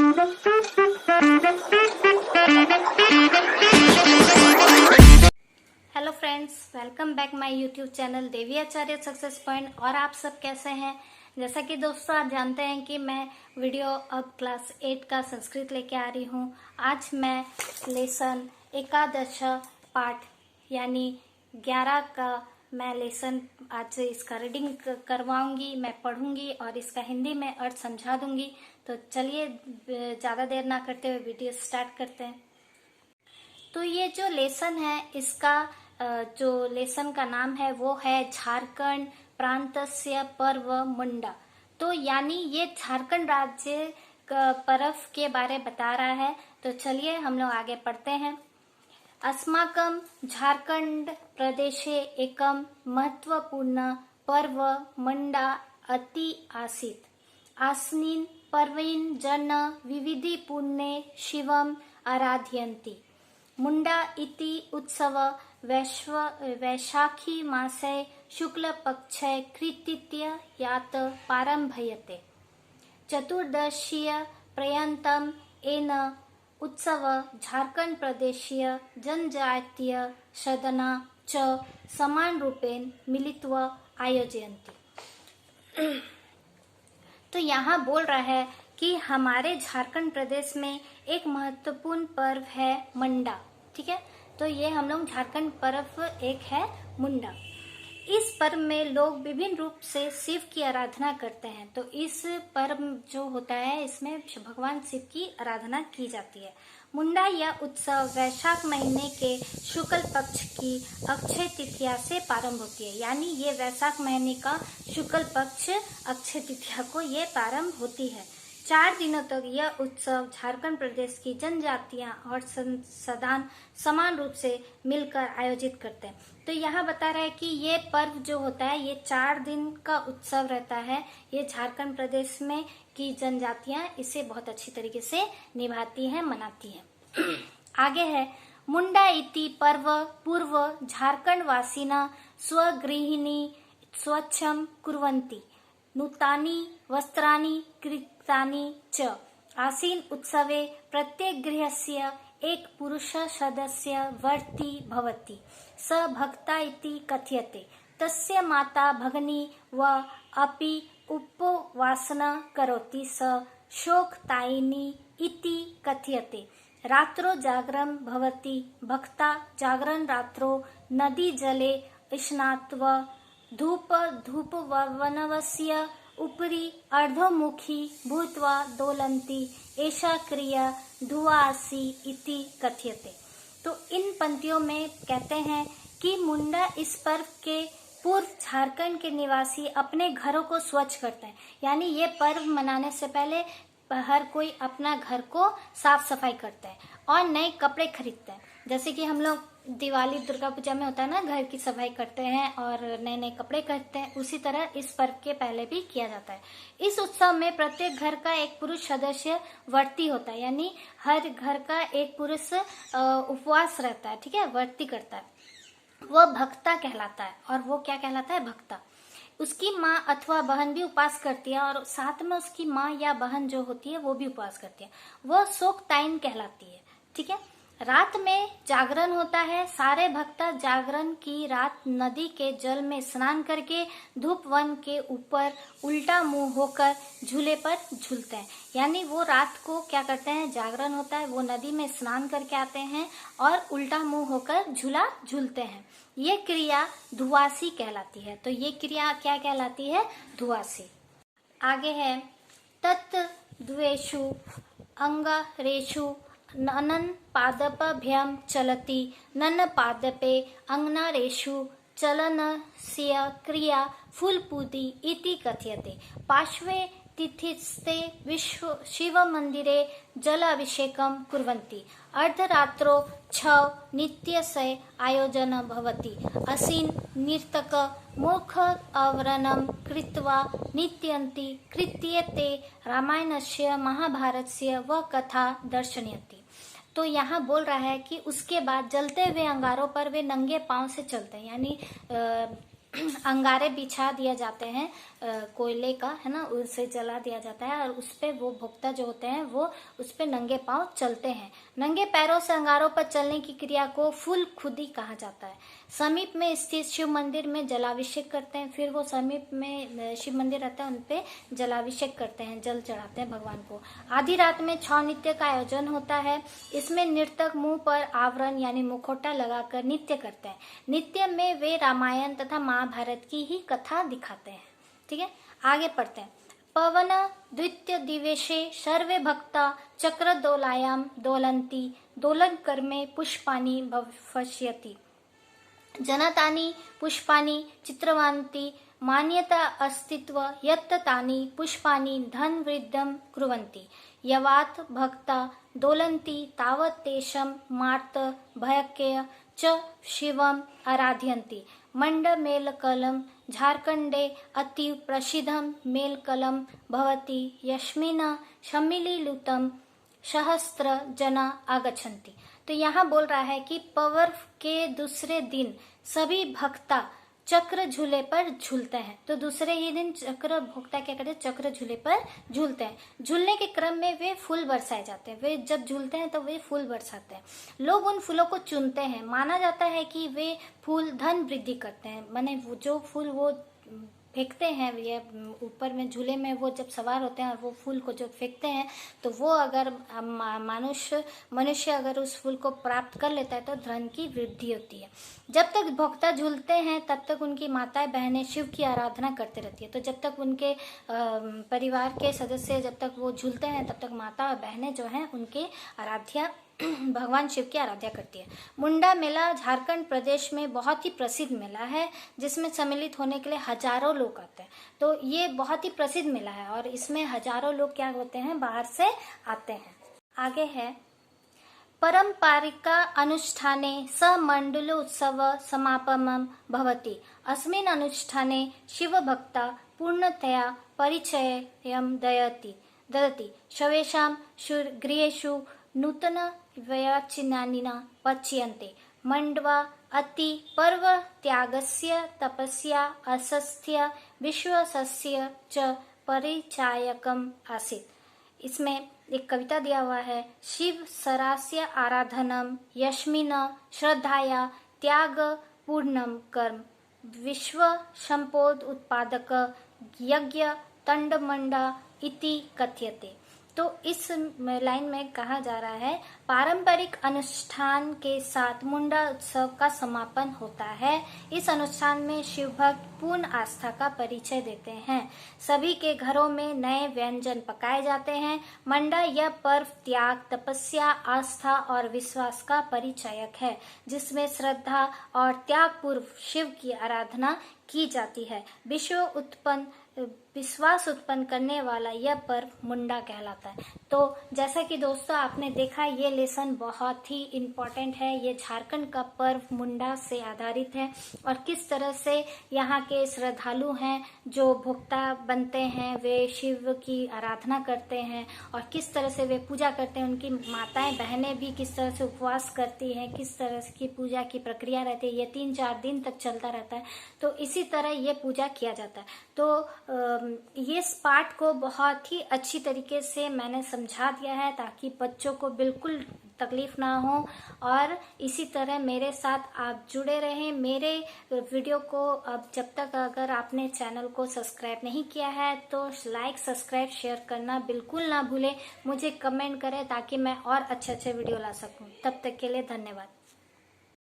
Hello friends, welcome back my YouTube channel Devi Acharya success point. और आप सब कैसे हैं? जैसा कि दोस्तों आप जानते हैं कि मैं वीडियो अब क्लास 8 का संस्कृत लेके आ रही हूँ। आज मैं लेसन एकादश पाठ यानी 11 का मैं लेसन आज इसका रीडिंग करवाऊंगी, मैं पढ़ूंगी और इसका हिंदी में अर्थ समझा दूंगी। तो चलिए ज़्यादा देर ना करते हुए वीडियो स्टार्ट करते हैं। तो ये जो लेसन है, इसका जो लेसन का नाम है वो है झारखंड प्रांतस्य पर्व मुंडा। तो यानी ये झारखंड राज्य पर्व के बारे बता रहा है। तो चलिए हम लोग आगे पढ़ते हैं। अस्माकं झारखंड प्रदेशे एकम महत्वपूर्ण पर्व मुंडा अति आसीत्। अस्मिन् पर्वणि जन विविधि पुण्ये शिवम् आराधयन्ति। मुंडा इति उत्सव वैशाखी मासे शुक्ल पक्षे कृतीयात् प्रारभ्यते। चतुर्दशीय पर्यन्तम् एन उत्सव झारखंड प्रदेशीय जनजातीय सदना च समान रूपेण मिलित्वा आयोजयन्ति। तो यहाँ बोल रहा है कि हमारे झारखंड प्रदेश में एक महत्वपूर्ण पर्व है मुंडा। ठीक है, तो ये हम लोग झारखंड पर्व एक है मुंडा। इस पर्व में लोग विभिन्न रूप से शिव की आराधना करते हैं। तो इस पर्व जो होता है इसमें भगवान शिव की आराधना की जाती है। मुंडा यह उत्सव वैशाख महीने के शुक्ल पक्ष की अक्षय तृतीया से प्रारंभ होती है। यानी ये वैशाख महीने का शुक्ल पक्ष अक्षय तृतीया को ये प्रारंभ होती है। 4 दिनों तक यह उत्सव झारखंड प्रदेश की जनजातियां और संस्थान समान रूप से मिलकर आयोजित करते हैं। तो यहाँ बता रहा है कि ये पर्व जो होता है ये 4 दिन का उत्सव रहता है। ये झारखंड प्रदेश में की जनजातियां इसे बहुत अच्छी तरीके से निभाती हैं, मनाती हैं। आगे है मुंडा इति पर्व पूर्व झारखंड वासिना स्वगृहिणी स्वच्छम कुर्वन्ति नूतानि वस्त्राणि कृतानि च। आसीन उत्सवे प्रत्येक गृहस्य एक पुरुष सदस्य वर्ती भवति। स भक्ता इति कथ्यते। तस्य माता भगिनी व अपि उपवासना करोति। स शोकतायिनी इति कथ्यते। रात्रो जागरण भवति। भक्ता जागरण रात्रो नदी जले स्नात्वा धूपवनवस्य उपरि अर्धमुखी भूत्वा दोलन्ति। एषा क्रिया धुआसी इति कथ्यते। तो इन पंक्तियों में कहते हैं कि मुंडा इस पर्व के पूर्व झारखंड के निवासी अपने घरों को स्वच्छ करते हैं। यानी ये पर्व मनाने से पहले हर कोई अपना घर को साफ सफाई करता है और नए कपड़े खरीदते हैं। जैसे कि हम लोग दिवाली दुर्गा पूजा में होता है ना, घर की सफाई करते हैं और नए नए कपड़े खरीदते हैं, उसी तरह इस पर्व के पहले भी किया जाता है। इस उत्सव में प्रत्येक घर का एक पुरुष सदस्य व्रती होता है। यानी हर घर का एक पुरुष उपवास रहता है। ठीक है, व्रती करता है, वह भक्ता कहलाता है। और वो क्या कहलाता है? भक्ता। उसकी माँ अथवा बहन भी उपवास करती है और साथ में उसकी माँ या बहन जो होती है वो भी उपवास करती है। वह शोकतायिन कहलाती है। ठीक है, रात में जागरण होता है। सारे भक्ता जागरण की रात नदी के जल में स्नान करके धूप वन के ऊपर उल्टा मुंह होकर झूले पर झूलते हैं। यानी वो रात को क्या करते हैं, जागरण होता है, वो नदी में स्नान करके आते हैं और उल्टा मुंह होकर झूला झूलते हैं। ये क्रिया धुआसी कहलाती है। तो ये क्रिया क्या कहलाती है? धुआसी। आगे है तत् द्वेषु अंगरेषु ननन पादपभ्याम चलति। नन पादपे अंगनारेषु चलनस्य क्रिया फूलपूति इति कथ्यते। पार्श्वे तिथिस्ते विश्व शिव मंदिरे जलाभिषेकं कुर्वन्ति। अर्धरात्रो 6 नित्यस्य आयोजन भवति। असीन नर्तक मुख आवरणं कृत्वा नृत्यन्ति। कृत्यते रामायणस्य महाभारतस्य व कथा दर्शयन्ति। तो यहाँ बोल रहा है कि उसके बाद जलते हुए अंगारों पर वे नंगे पांव से चलते हैं। यानी अंगारे बिछा दिए जाते हैं कोयले का, है ना, उसे जला दिया जाता है और उस पे वो भोक्ता जो होते हैं वो उस पे नंगे पांव चलते हैं। नंगे पैरों से अंगारों पर चलने की क्रिया को फूल खुदी कहा जाता है। समीप में स्थित शिव मंदिर में जलाभिषेक करते हैं, फिर वो समीप में शिव मंदिर रहता है, उनपे जलाभिषेक करते हैं, जल चढ़ाते हैं भगवान को। आधी रात में छौ नृत्य का आयोजन होता है। इसमें नर्तक मुंह पर आवरण यानी मुखौटा लगाकर नृत्य करते हैं। नृत्य में वे रामायण तथा महाभारत की ही कथा दिखाते हैं। ठीक है, आगे पढ़ते हैं। पवन द्वितीय दिवसे सर्वे भक्ता चक्र दोलायाम दोलंती दोलन कर्मे पुष्पानि भविष्यति जनतानि पुष्पानि चित्रवन्ति मान्यता अस्तित्व यत् तानि पुष्पानि धन वृद्धं कुर्वन्ति यवात् भक्ता दोलन्ति तावत् तेषां मार्त भयक्य च शिवम् आराधयन्ति। मंडमेलकलम झारखंडे अति प्रसिद्धं मेलकलम भवति यस्मिन् सम्मिलितं सहस्त्र जना आगच्छन्ति। तो यहाँ बोल रहा है कि पर्व के दूसरे दिन सभी भक्ता चक्र झूले पर झूलते हैं। तो दूसरे ही दिन चक्र भोक्ता क्या करते हैं, चक्र झूले पर झूलते हैं। झूलने के क्रम में वे फूल बरसाए जाते हैं। वे जब झूलते हैं तो वे फूल बरसाते हैं। लोग उन फूलों को चुनते हैं। माना जाता है कि वे फूल धन वृद्धि करते हैं। माने वो जो फूल वो फेंकते हैं, ये ऊपर में झूले में वो जब सवार होते हैं और वो फूल को जब फेंकते हैं तो वो अगर मनुष्य अगर उस फूल को प्राप्त कर लेता है तो धन की वृद्धि होती है। जब तक भोक्ता झूलते हैं तब तक उनकी माताएं बहनें शिव की आराधना करती रहती है। तो जब तक उनके परिवार के सदस्य जब तक वो झूलते हैं तब तक माता और बहनें जो हैं उनके आराध्या भगवान शिव की आराध्या करती है। मुंडा मेला झारखंड प्रदेश में बहुत ही प्रसिद्ध मेला है जिसमें सम्मिलित होने के लिए हजारों लोग आते हैं। तो ये बहुत ही प्रसिद्ध मेला है और इसमें हजारों लोग क्या होते हैं, बाहर से आते हैं। आगे है परंपरिका अनुष्ठाने समंडलोत्सव समापनम भवति। अस्मिन् अनुष्ठाने शिवभक्ता पूर्णतया परिचयं ददति। सर्वेषां गृहेषु नूतन व्यचिनानिना पच्यन्ते। मंडवा अति पर्व त्यागस्य तपस्या असस्थ्य विश्वासस्य च परिचायकम आसीत्। इसमें एक कविता दिया हुआ है। शिव सरास्य आराधनम यस्मिन् श्रद्धाया त्याग पूर्णम कर्म विश्व संपोद उत्पादक यज्ञ तंडमंडा इति कथ्यते। तो इस लाइन में कहा जा रहा है पारंपरिक अनुष्ठान के साथ मुंडा उत्सव का समापन होता है। इस अनुष्ठान में शिव भक्त पूर्ण आस्था का परिचय देते हैं। सभी के घरों में नए व्यंजन पकाए जाते हैं। मंडा यह पर्व त्याग तपस्या आस्था और विश्वास का परिचायक है जिसमें श्रद्धा और त्याग पूर्व शिव की आराधना की जाती है। विश्वास उत्पन्न करने वाला यह पर्व मुंडा कहलाता है। तो जैसा कि दोस्तों आपने देखा ये लेसन बहुत ही इम्पोर्टेंट है। ये झारखंड का पर्व मुंडा से आधारित है और किस तरह से यहाँ के श्रद्धालु हैं जो भोक्ता बनते हैं वे शिव की आराधना करते हैं और किस तरह से वे पूजा करते हैं। उनकी माताएं बहनें भी किस तरह से उपवास करती हैं, किस तरह की पूजा की प्रक्रिया रहती है। ये 3-4 दिन तक चलता रहता है। तो इसी तरह ये पूजा किया जाता है। तो ये इस पाठ को बहुत ही अच्छी तरीके से मैंने समझा दिया है ताकि बच्चों को बिल्कुल तकलीफ ना हो और इसी तरह मेरे साथ आप जुड़े रहें। मेरे वीडियो को अब जब तक अगर आपने चैनल को सब्सक्राइब नहीं किया है तो लाइक सब्सक्राइब शेयर करना बिल्कुल ना भूलें। मुझे कमेंट करें ताकि मैं और अच्छे वीडियो ला सकूं। तब तक के लिए धन्यवाद।